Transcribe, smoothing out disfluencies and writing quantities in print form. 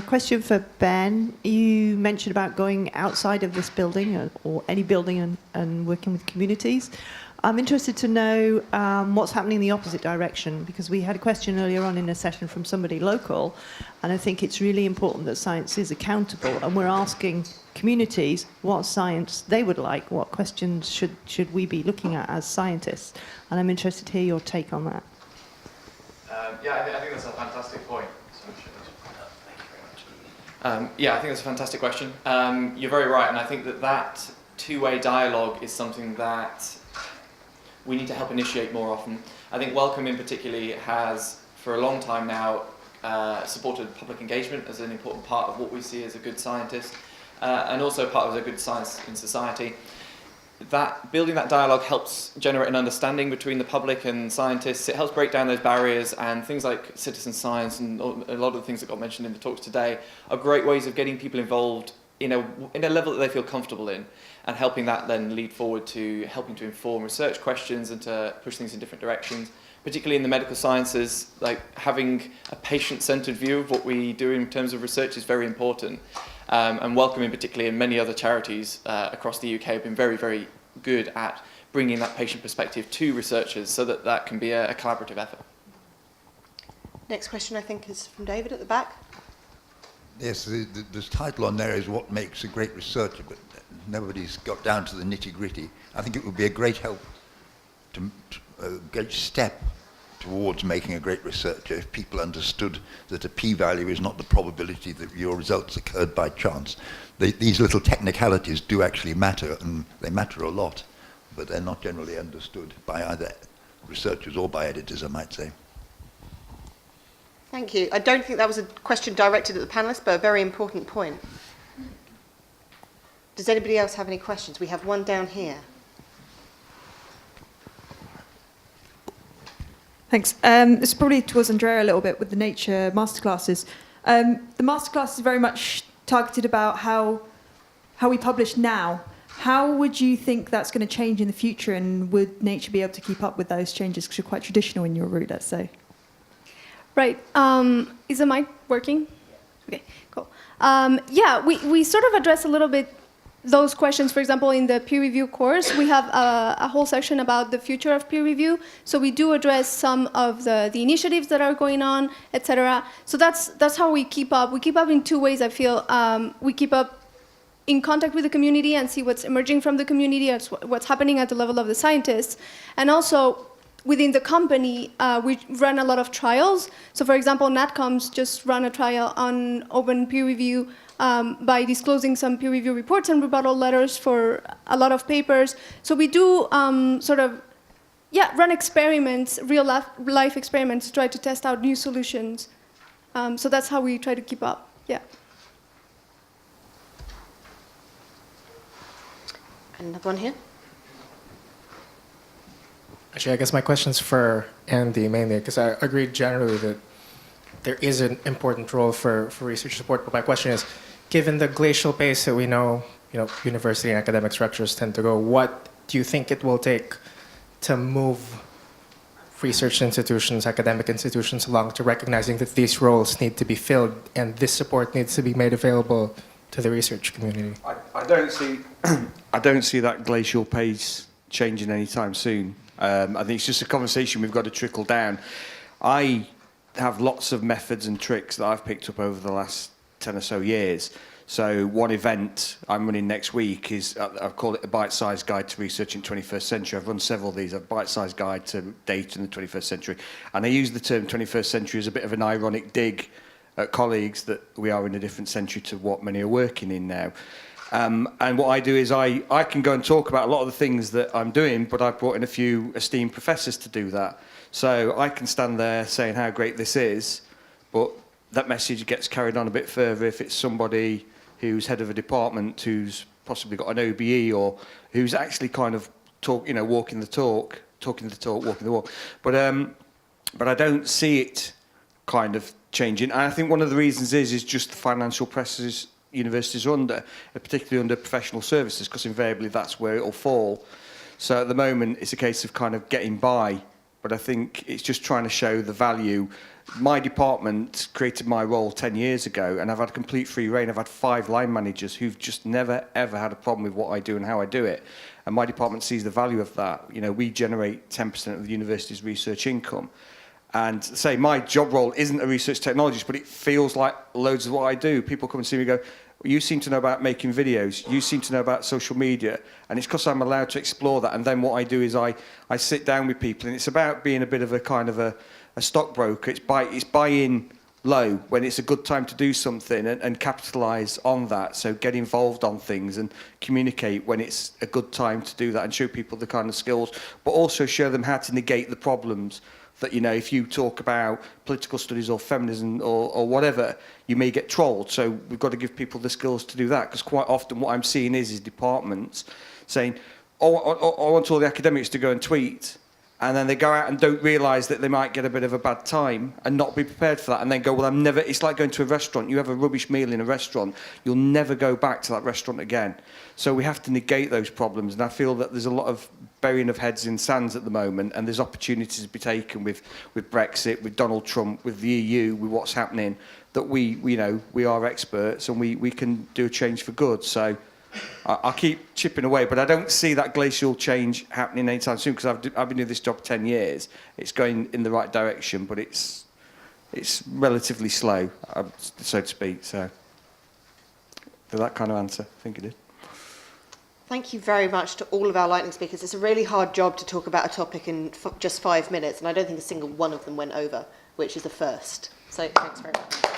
Question for Ben. You mentioned about going outside of this building or any building and working with communities. I'm interested to know what's happening in the opposite direction, because we had a question earlier on in a session from somebody local, and I think it's really important that science is accountable, and we're asking communities what science they would like, what questions should we be looking at as scientists, and I'm interested to hear your take on that. I think that's a fantastic point. I think that's a fantastic question. You're very right, and I think that two-way dialogue is something that we need to help initiate more often. I think Wellcome in particularly has, for a long time now, supported public engagement as an important part of what we see as a good scientist, and also part of a good science in society. Building that dialogue helps generate an understanding between the public and scientists. It helps break down those barriers, and things like citizen science and a lot of the things that got mentioned in the talks today are great ways of getting people involved in a level that they feel comfortable in, and helping that then lead forward to helping to inform research questions and to push things in different directions. Particularly in the medical sciences, like having a patient-centered view of what we do in terms of research is very important. And Wellcome in particular, and many other charities across the UK have been very, very good at bringing that patient perspective to researchers so that can be a collaborative effort. Next question, I think, is from David at the back. Yes, the title on there is What Makes a Great Researcher, but nobody's got down to the nitty-gritty. I think it would be a great help, a great step towards making a great researcher if people understood that a p-value is not the probability that your results occurred by chance. These little technicalities do actually matter, and they matter a lot, but they're not generally understood by either researchers or by editors, I might say. Thank you. I don't think that was a question directed at the panellists, but a very important point. Does anybody else have any questions? We have one down here. Thanks. This is probably towards Andrea a little bit with the Nature masterclasses. The masterclass is very much targeted about how we publish now. How would you think that's going to change in the future, and would Nature be able to keep up with those changes? Because you're quite traditional in your route, let's say. Right. Is the mic working? Okay, cool. We sort of address a little bit those questions. For example, in the peer review course, we have a whole section about the future of peer review. So we do address some of the initiatives that are going on, etc. So that's how we keep up. We keep up in two ways, I feel. We keep up in contact with the community and see what's emerging from the community, what's happening at the level of the scientists. And also, within the company, we run a lot of trials. So for example, NatComs just run a trial on open peer review by disclosing some peer review reports and rebuttal letters for a lot of papers. So we do run experiments, real life experiments, to try to test out new solutions. So that's how we try to keep up, yeah. Another one here. Actually, I guess my question's for Andy mainly, because I agree generally that there is an important role for research support. But my question is, given the glacial pace that we know, university and academic structures tend to go, what do you think it will take to move research institutions, academic institutions along to recognizing that these roles need to be filled and this support needs to be made available to the research community? I don't see that glacial pace changing anytime soon. I think it's just a conversation we've got to trickle down. I have lots of methods and tricks that I've picked up over the last 10 or so years. So one event I'm running next week is, I've called it a bite-sized guide to research in the 21st century. I've run several of these, a bite-sized guide to data in the 21st century. And I use the term 21st century as a bit of an ironic dig at colleagues that we are in a different century to what many are working in now. And what I do is I can go and talk about a lot of the things that I'm doing, but I've brought in a few esteemed professors to do that. So I can stand there saying how great this is, but that message gets carried on a bit further if it's somebody who's head of a department who's possibly got an OBE or who's actually kind of walking the talk, walking the walk. But I don't see it kind of changing. And I think one of the reasons is just the financial pressures universities are under, particularly under professional services, because invariably that's where it'll fall. So at the moment, it's a case of kind of getting by but I think it's just trying to show the value. My department created my role 10 years ago, and I've had complete free reign. I've had 5 line managers who've just never, ever had a problem with what I do and how I do it. And my department sees the value of that. You know, we generate 10% of the university's research income. And say my job role isn't a research technologist, but it feels like loads of what I do. People come and see me and go, you seem to know about making videos, you seem to know about social media, and it's because I'm allowed to explore that. And then what I do is I sit down with people, and it's about being a bit of a kind of a stockbroker. It's buy in low when it's a good time to do something and capitalise on that. So get involved on things and communicate when it's a good time to do that and show people the kind of skills, but also show them how to negate the problems. That, you know, if you talk about political studies or feminism or whatever, you may get trolled. So we've got to give people the skills to do that, because quite often what I'm seeing is departments saying, oh, I want all the academics to go and tweet, and then they go out and don't realise that they might get a bit of a bad time and not be prepared for that, and then go, well, I'm never. It's like going to a restaurant. You have a rubbish meal in a restaurant, you'll never go back to that restaurant again. So we have to negate those problems, and I feel that there's a lot of burying of heads in sands at the moment, and there's opportunities to be taken with Brexit, with Donald Trump, with the EU, with what's happening, that we are experts and we can do a change for good. So I'll keep chipping away, but I don't see that glacial change happening anytime soon, because I've been doing this job 10 years. It's going in the right direction, but it's relatively slow, so to speak. So for that kind of answer, I think it is. Thank you very much to all of our lightning speakers. It's a really hard job to talk about a topic in just 5 minutes, and I don't think a single one of them went over, which is a first. So thanks very much.